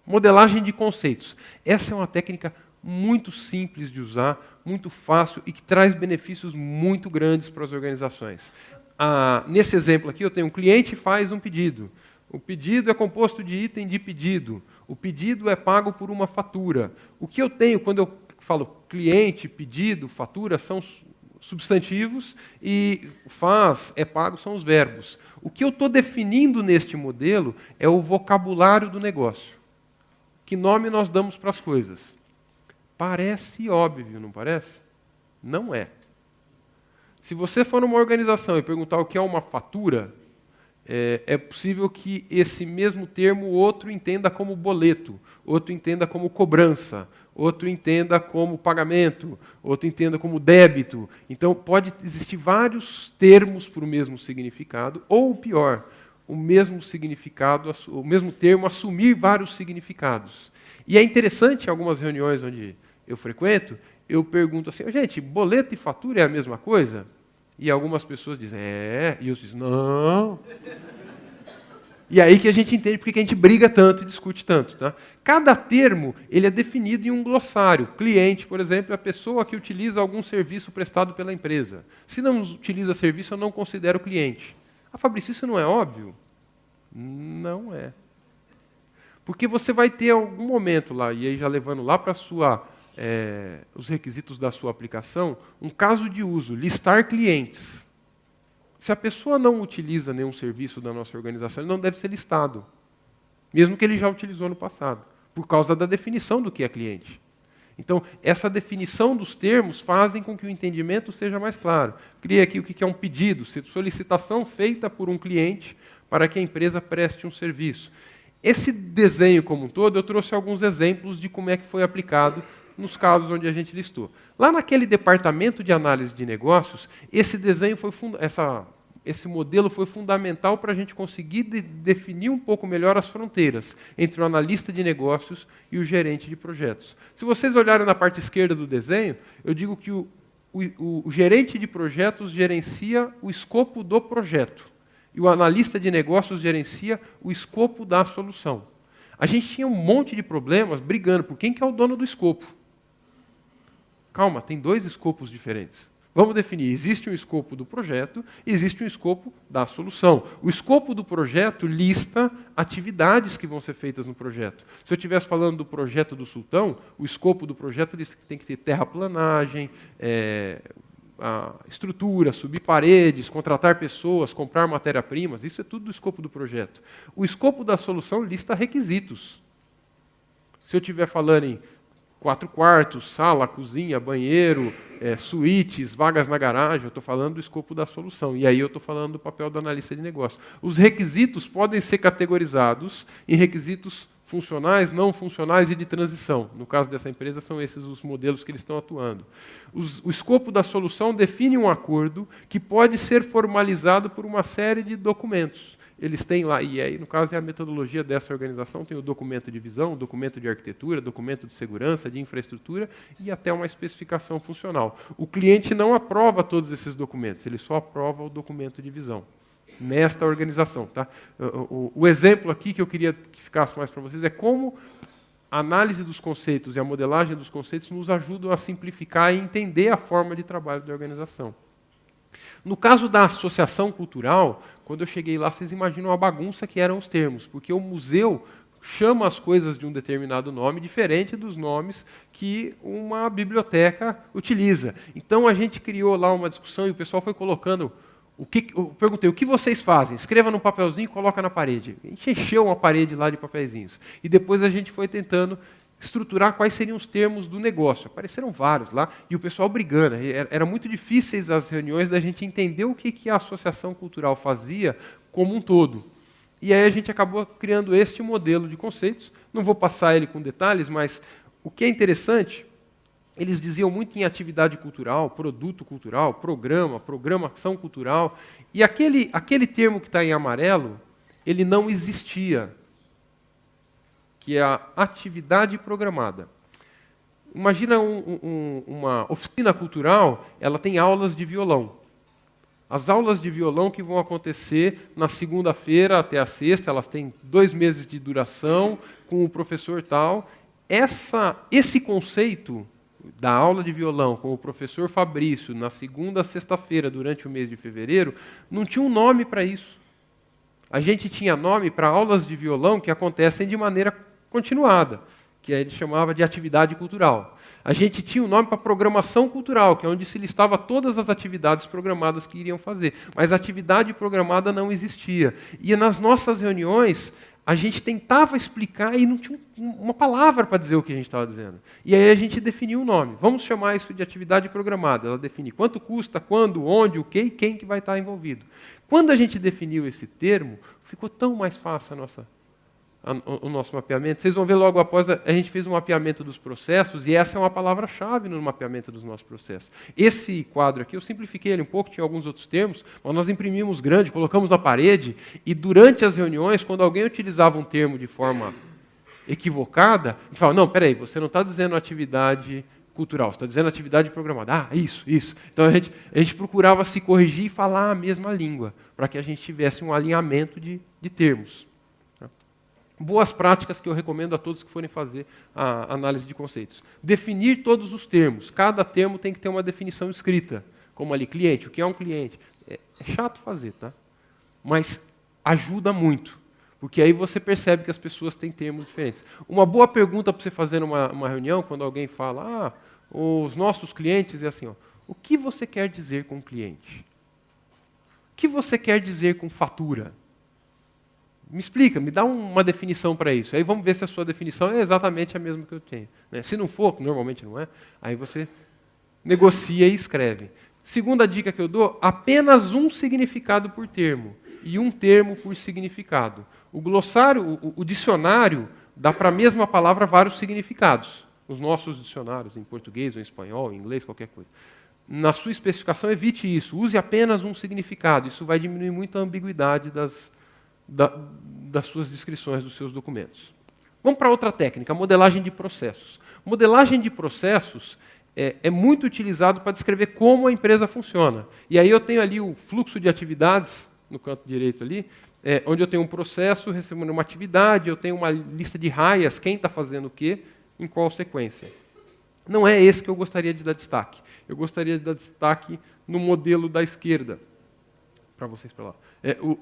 modelagem de conceitos. Essa é uma técnica muito simples de usar, muito fácil e que traz benefícios muito grandes para as organizações. Nesse exemplo aqui, eu tenho um cliente que faz um pedido. O pedido é composto de item de pedido. O pedido é pago por uma fatura. O que eu tenho quando eu falo cliente, pedido, fatura, são substantivos e faz, é pago, são os verbos. O que eu estou definindo neste modelo é o vocabulário do negócio. Que nome nós damos para as coisas? Parece óbvio, não parece? Não é. Se você for numa organização e perguntar o que é uma fatura, é possível que esse mesmo termo o outro entenda como boleto, outro entenda como cobrança, outro entenda como pagamento, outro entenda como débito. Então, pode existir vários termos para o mesmo significado, ou pior, o mesmo significado, o mesmo termo assumir vários significados. E é interessante, em algumas reuniões onde eu frequento, eu pergunto assim, gente, boleto e fatura é a mesma coisa? E algumas pessoas dizem, e eu digo, não. E aí que a gente entende porque que a gente briga tanto e discute tanto. Tá? Cada termo ele é definido em um glossário. Cliente, por exemplo, é a pessoa que utiliza algum serviço prestado pela empresa. Se não utiliza serviço, eu não considero cliente. Fabrício, isso não é óbvio? Não é. Porque você vai ter algum momento lá, e aí já levando lá para os requisitos da sua aplicação, um caso de uso, listar clientes. Se a pessoa não utiliza nenhum serviço da nossa organização, ele não deve ser listado, mesmo que ele já utilizou no passado, por causa da definição do que é cliente. Então, essa definição dos termos fazem com que o entendimento seja mais claro. Criei aqui o que é um pedido, solicitação feita por um cliente para que a empresa preste um serviço. Esse desenho como um todo, eu trouxe alguns exemplos de como é que foi aplicado nos casos onde a gente listou. Lá naquele departamento de análise de negócios, esse desenho esse modelo foi fundamental para a gente conseguir definir um pouco melhor as fronteiras entre o analista de negócios e o gerente de projetos. Se vocês olharem na parte esquerda do desenho, eu digo que o gerente de projetos gerencia o escopo do projeto e o analista de negócios gerencia o escopo da solução. A gente tinha um monte de problemas brigando por quem que é o dono do escopo. Calma, tem dois escopos diferentes. Vamos definir, existe um escopo do projeto e existe um escopo da solução. O escopo do projeto lista atividades que vão ser feitas no projeto. Se eu estivesse falando do projeto do Sultão, o escopo do projeto lista que tem que ter terraplanagem, a estrutura, subir paredes, contratar pessoas, comprar matéria-primas, isso é tudo do escopo do projeto. O escopo da solução lista requisitos. Se eu estiver falando em 4 quartos, sala, cozinha, banheiro, suítes, vagas na garagem, eu estou falando do escopo da solução. E aí eu estou falando do papel do analista de negócio. Os requisitos podem ser categorizados em requisitos funcionais, não funcionais e de transição. No caso dessa empresa, são esses os modelos que eles estão atuando. O escopo da solução define um acordo que pode ser formalizado por uma série de documentos. Eles têm lá, e aí, no caso, é a metodologia dessa organização, tem o documento de visão, o documento de arquitetura, documento de segurança, de infraestrutura e até uma especificação funcional. O cliente não aprova todos esses documentos, ele só aprova o documento de visão nesta organização. Tá? O exemplo aqui que eu queria que ficasse mais para vocês é como a análise dos conceitos e a modelagem dos conceitos nos ajudam a simplificar e entender a forma de trabalho da organização. No caso da associação cultural, quando eu cheguei lá, vocês imaginam a bagunça que eram os termos, porque o museu chama as coisas de um determinado nome, diferente dos nomes que uma biblioteca utiliza. Então a gente criou lá uma discussão e o pessoal foi colocando... Eu perguntei, o que vocês fazem? Escreva num papelzinho e coloca na parede. A gente encheu uma parede lá de papeizinhos. E depois a gente foi tentando estruturar quais seriam os termos do negócio. Apareceram vários lá, e o pessoal brigando. Era muito difíceis as reuniões da gente entender o que a associação cultural fazia como um todo. E aí a gente acabou criando este modelo de conceitos. Não vou passar ele com detalhes, mas o que é interessante, eles diziam muito em atividade cultural, produto cultural, programação cultural, e aquele termo que está em amarelo, ele não existia, que é a atividade programada. Imagina uma oficina cultural, ela tem aulas de violão. As aulas de violão que vão acontecer na segunda-feira até a sexta, elas têm 2 meses de duração, com o professor tal. Esse conceito da aula de violão com o professor Fabrício, na segunda a sexta-feira, durante o mês de fevereiro, não tinha um nome para isso. A gente tinha nome para aulas de violão que acontecem de maneira continuada, que ele chamava de atividade cultural. A gente tinha um nome para programação cultural, que é onde se listava todas as atividades programadas que iriam fazer. Mas a atividade programada não existia. E nas nossas reuniões, a gente tentava explicar e não tinha uma palavra para dizer o que a gente estava dizendo. E aí a gente definiu o nome. Vamos chamar isso de atividade programada. Ela define quanto custa, quando, onde, o que e quem que vai estar envolvido. Quando a gente definiu esse termo, ficou tão mais fácil a nossa o nosso mapeamento, vocês vão ver logo após, a gente fez um mapeamento dos processos, e essa é uma palavra-chave no mapeamento dos nossos processos. Esse quadro aqui, eu simplifiquei ele um pouco, tinha alguns outros termos, mas nós imprimimos grande, colocamos na parede, e durante as reuniões, quando alguém utilizava um termo de forma equivocada, a gente falava, não, peraí, você não está dizendo atividade cultural, você está dizendo atividade programada. Ah, isso. Então a gente procurava se corrigir e falar a mesma língua, para que a gente tivesse um alinhamento de termos. Boas práticas que eu recomendo a todos que forem fazer a análise de conceitos. Definir todos os termos. Cada termo tem que ter uma definição escrita. Como ali, cliente. O que é um cliente? É chato fazer, tá? Mas ajuda muito. Porque aí você percebe que as pessoas têm termos diferentes. Uma boa pergunta para você fazer numa reunião, quando alguém fala, os nossos clientes, é assim, ó, o que você quer dizer com cliente? O que você quer dizer com fatura? Me explica, me dá uma definição para isso. Aí vamos ver se a sua definição é exatamente a mesma que eu tenho. Né? Se não for, que normalmente não é, aí você negocia e escreve. Segunda dica que eu dou, apenas um significado por termo e um termo por significado. O glossário, o dicionário, dá para a mesma palavra vários significados. Os nossos dicionários, em português, ou em espanhol, em inglês, qualquer coisa. Na sua especificação, evite isso. Use apenas um significado. Isso vai diminuir muito a ambiguidade das suas descrições dos seus documentos. Vamos para outra técnica, modelagem de processos. Modelagem de processos é muito utilizado para descrever como a empresa funciona. E aí eu tenho ali o fluxo de atividades, no canto direito ali, onde eu tenho um processo recebendo uma atividade, eu tenho uma lista de raias, quem está fazendo o quê, em qual sequência. Não é esse que eu gostaria de dar destaque. Eu gostaria de dar destaque no modelo da esquerda, para vocês para lá.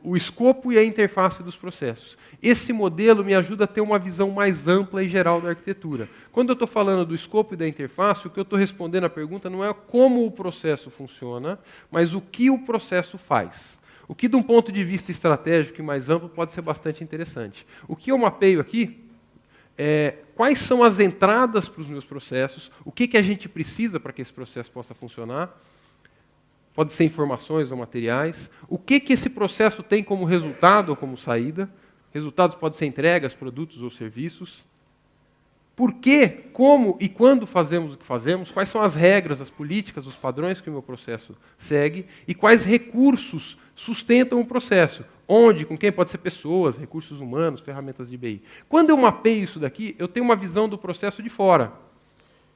O escopo e a interface dos processos. Esse modelo me ajuda a ter uma visão mais ampla e geral da arquitetura. Quando eu estou falando do escopo e da interface, o que eu estou respondendo à pergunta não é como o processo funciona, mas o que o processo faz. O que, de um ponto de vista estratégico e mais amplo, pode ser bastante interessante. O que eu mapeio aqui é quais são as entradas para os meus processos, o que a gente precisa para que esse processo possa funcionar. Pode ser informações ou materiais. O que esse processo tem como resultado ou como saída? Resultados podem ser entregas, produtos ou serviços. Por que, como e quando fazemos o que fazemos? Quais são as regras, as políticas, os padrões que o meu processo segue? E quais recursos sustentam o processo? Onde, com quem? Pode ser pessoas, recursos humanos, ferramentas de BI. Quando eu mapeio isso daqui, eu tenho uma visão do processo de fora.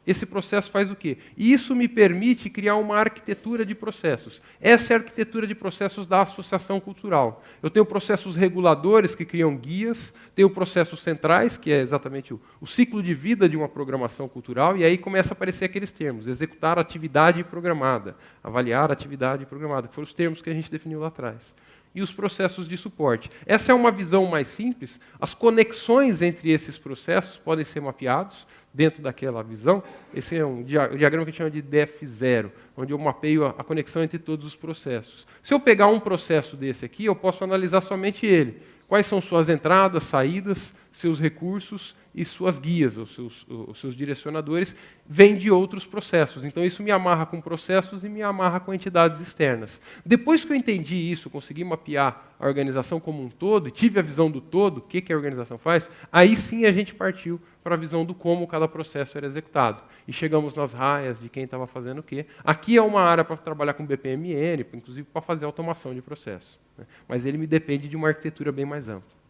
Esse processo faz o quê? E isso me permite criar uma arquitetura de processos. Essa é a arquitetura de processos da associação cultural. Eu tenho processos reguladores que criam guias, tenho processos centrais, que é exatamente o ciclo de vida de uma programação cultural, e aí começa a aparecer aqueles termos, executar atividade programada, avaliar atividade programada, que foram os termos que a gente definiu lá atrás. E os processos de suporte. Essa é uma visão mais simples. As conexões entre esses processos podem ser mapeados dentro daquela visão. Esse é um diagrama que a gente chama de DF0, onde eu mapeio a conexão entre todos os processos. Se eu pegar um processo desse aqui, eu posso analisar somente ele. Quais são suas entradas, saídas, seus recursos e suas guias, os seus direcionadores, vêm de outros processos. Então, isso me amarra com processos e me amarra com entidades externas. Depois que eu entendi isso, consegui mapear a organização como um todo, e tive a visão do todo, o que a organização faz, aí sim a gente partiu para a visão do como cada processo era executado. E chegamos nas raias de quem estava fazendo o quê. Aqui é uma área para trabalhar com BPMN, inclusive para fazer automação de processo. Mas ele me depende de uma arquitetura bem mais ampla.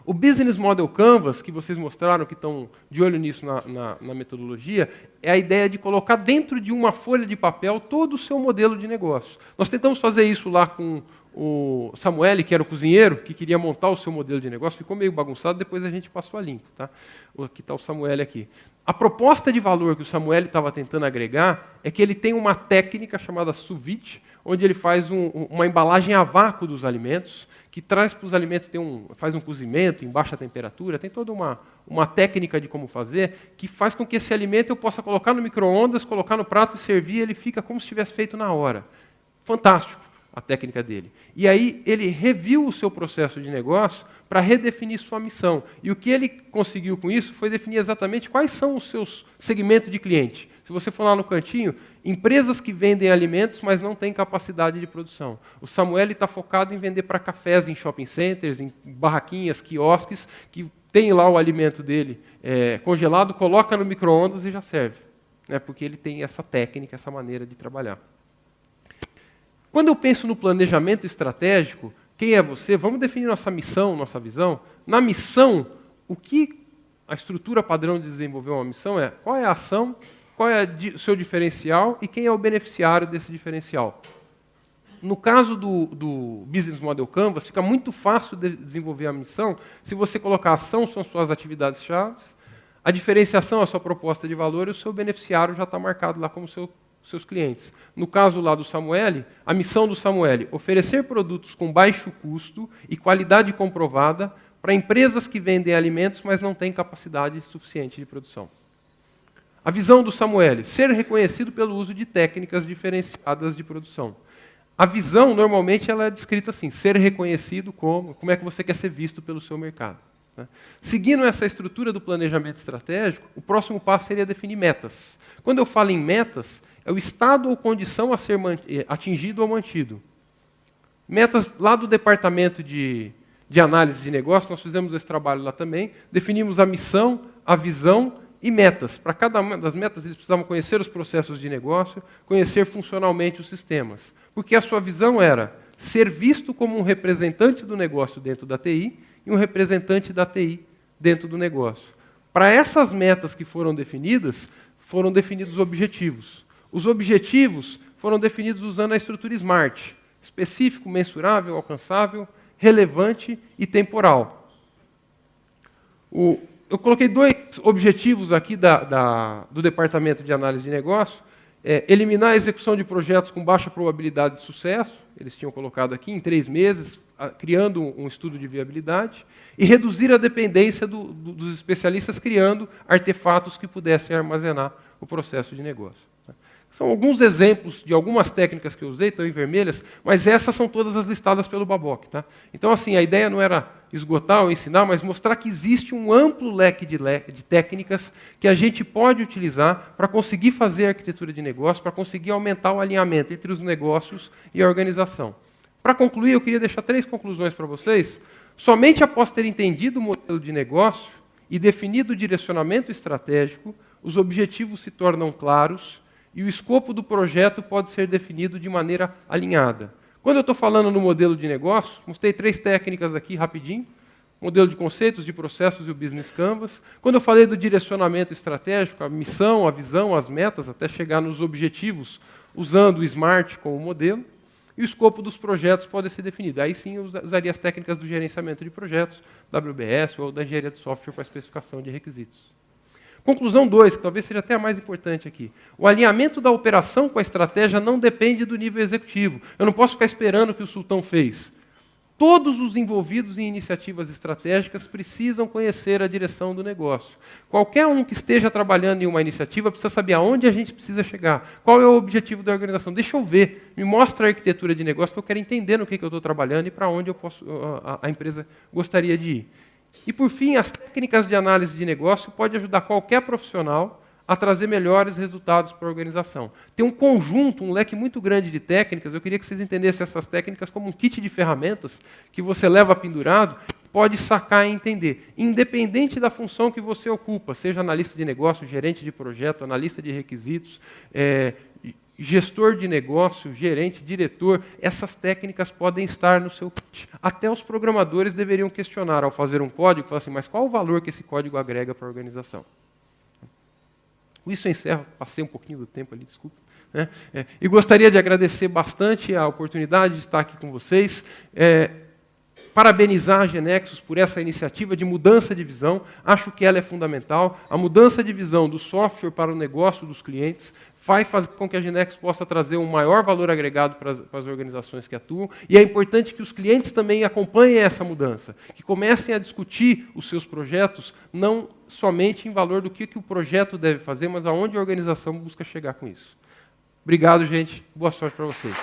O Business Model Canvas, que vocês mostraram, que estão de olho nisso na metodologia, é a ideia de colocar dentro de uma folha de papel todo o seu modelo de negócio. Nós tentamos fazer isso lá com o Samuel, que era o cozinheiro, que queria montar o seu modelo de negócio, ficou meio bagunçado, depois a gente passou a limpo. Tá? Aqui está o Samuel aqui. A proposta de valor que o Samuel estava tentando agregar é que ele tem uma técnica chamada sous vide, onde ele faz uma embalagem a vácuo dos alimentos, que traz para os alimentos, faz um cozimento em baixa temperatura, tem toda uma técnica de como fazer, que faz com que esse alimento eu possa colocar no micro-ondas, colocar no prato e servir, ele fica como se tivesse feito na hora. Fantástico a técnica dele. E aí ele reviu o seu processo de negócio para redefinir sua missão. E o que ele conseguiu com isso foi definir exatamente quais são os seus segmentos de cliente. Se você for lá no cantinho, empresas que vendem alimentos, mas não têm capacidade de produção. O Samuel está focado em vender para cafés em shopping centers, em barraquinhas, quiosques, que tem lá o alimento dele congelado, coloca no micro-ondas e já serve. Porque ele tem essa técnica, essa maneira de trabalhar. Quando eu penso no planejamento estratégico, quem é você? Vamos definir nossa missão, nossa visão. Na missão, o que a estrutura padrão de desenvolver uma missão é qual é a ação, qual é o seu diferencial e quem é o beneficiário desse diferencial. No caso do Business Model Canvas, fica muito fácil de desenvolver a missão se você colocar a ação, são suas atividades-chave, a diferenciação, a sua proposta de valor e o seu beneficiário já está marcado lá como seus clientes. No caso lá do Samuel, a missão do Samuel, oferecer produtos com baixo custo e qualidade comprovada para empresas que vendem alimentos, mas não têm capacidade suficiente de produção. A visão do Samuel, ser reconhecido pelo uso de técnicas diferenciadas de produção. A visão, normalmente, ela é descrita assim, ser reconhecido como é que você quer ser visto pelo seu mercado. Seguindo essa estrutura do planejamento estratégico, o próximo passo seria definir metas. Quando eu falo em metas, é o estado ou condição a ser atingido ou mantido. Metas lá do departamento de análise de negócio, nós fizemos esse trabalho lá também, definimos a missão, a visão e metas. Para cada uma das metas, eles precisavam conhecer os processos de negócio, conhecer funcionalmente os sistemas. Porque a sua visão era ser visto como um representante do negócio dentro da TI e um representante da TI dentro do negócio. Para essas metas que foram definidos objetivos. Os objetivos foram definidos usando a estrutura SMART, específico, mensurável, alcançável, relevante e temporal. Eu coloquei 2 objetivos aqui do Departamento de Análise de Negócio. Eliminar a execução de projetos com baixa probabilidade de sucesso, eles tinham colocado aqui, em 3 meses, criando um estudo de viabilidade, e reduzir a dependência dos especialistas, criando artefatos que pudessem armazenar o processo de negócio. São alguns exemplos de algumas técnicas que eu usei, estão em vermelhas, mas essas são todas as listadas pelo Babok. Tá? Então, assim, a ideia não era esgotar ou ensinar, mas mostrar que existe um amplo leque de técnicas que a gente pode utilizar para conseguir fazer a arquitetura de negócio, para conseguir aumentar o alinhamento entre os negócios e a organização. Para concluir, eu queria deixar 3 conclusões para vocês. Somente após ter entendido o modelo de negócio e definido o direcionamento estratégico, os objetivos se tornam claros e o escopo do projeto pode ser definido de maneira alinhada. Quando eu estou falando no modelo de negócio, mostrei 3 técnicas aqui rapidinho, modelo de conceitos, de processos e o Business Canvas. Quando eu falei do direcionamento estratégico, a missão, a visão, as metas, até chegar nos objetivos, usando o SMART como modelo, e o escopo dos projetos pode ser definido. Aí sim eu usaria as técnicas do gerenciamento de projetos, WBS ou da engenharia de software para a especificação de requisitos. Conclusão 2, que talvez seja até a mais importante aqui. O alinhamento da operação com a estratégia não depende do nível executivo. Eu não posso ficar esperando o que o sultão fez. Todos os envolvidos em iniciativas estratégicas precisam conhecer a direção do negócio. Qualquer um que esteja trabalhando em uma iniciativa precisa saber aonde a gente precisa chegar. Qual é o objetivo da organização? Deixa eu ver. Me mostra a arquitetura de negócio, que eu quero entender no que eu estou trabalhando e para onde a empresa gostaria de ir. E, por fim, as técnicas de análise de negócio podem ajudar qualquer profissional a trazer melhores resultados para a organização. Tem um conjunto, um leque muito grande de técnicas. Eu queria que vocês entendessem essas técnicas como um kit de ferramentas que você leva pendurado, pode sacar e entender, independente da função que você ocupa, seja analista de negócio, gerente de projeto, analista de requisitos, gestor de negócio, gerente, diretor, essas técnicas podem estar no seu kit. Até os programadores deveriam questionar ao fazer um código, falar assim, mas qual o valor que esse código agrega para a organização? Com isso eu encerro, passei um pouquinho do tempo ali, desculpa. E gostaria de agradecer bastante a oportunidade de estar aqui com vocês, parabenizar a Genexus por essa iniciativa de mudança de visão, acho que ela é fundamental, a mudança de visão do software para o negócio dos clientes, vai fazer com que a Genexus possa trazer um maior valor agregado para as organizações que atuam, e é importante que os clientes também acompanhem essa mudança, que comecem a discutir os seus projetos, não somente em valor do que o projeto deve fazer, mas aonde a organização busca chegar com isso. Obrigado, gente. Boa sorte para vocês.